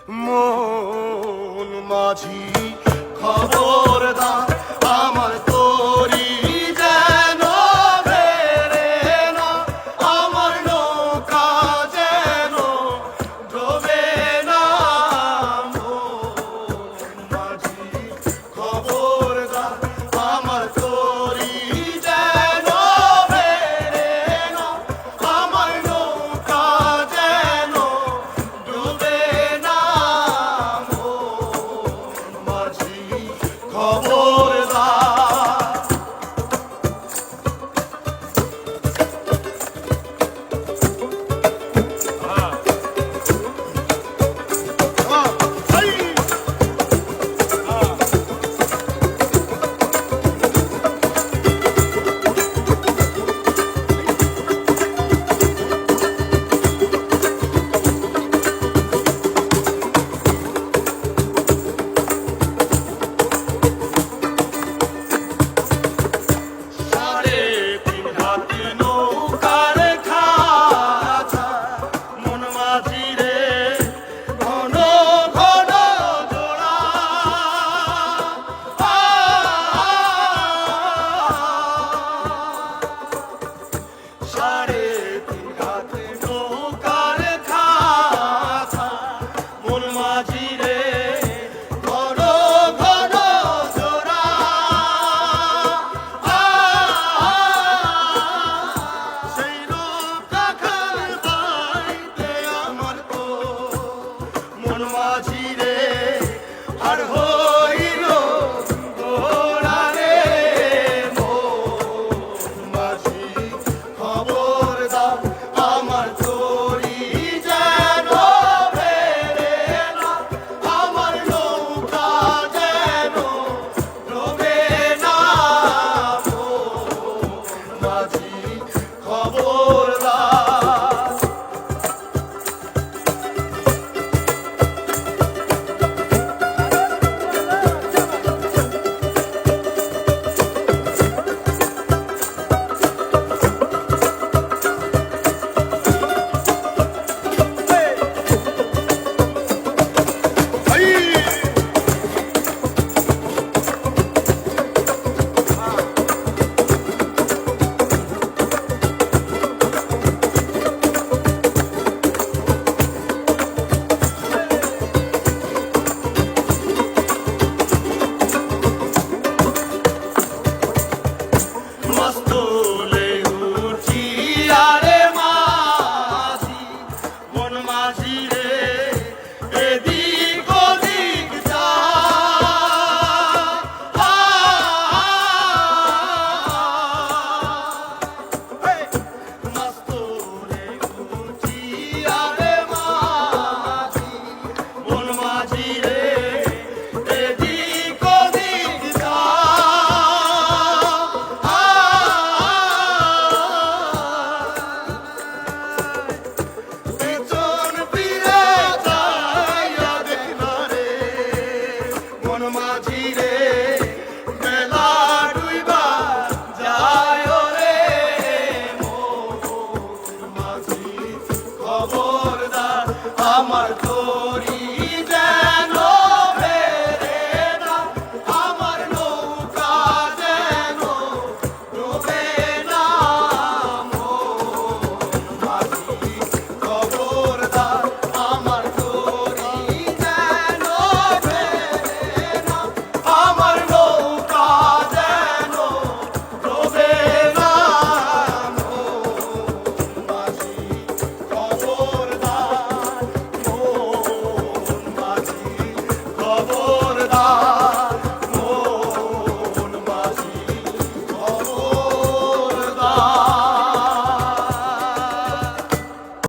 মন মাঝি খবরদার আমার তরি যেন বেড়ে না, আমার নৌকা যেন ডোবে না। মন মাঝি খবরদার আমার তরি যেন বেড়ে না, আমার নৌকা যেন ডোবে না। মন মাঝি খবরদার। সাড়ে তিন হাত নৌকার খাঁচা, মন মাঝি রে ঘন ঘন জোড়া। সাড়ে তিন হাত নৌকার খাঁচা, মন মাঝি রে ঘন ঘন জোড়া। সেই নৌকা খাল বাইতে আমার তো মন মাঝি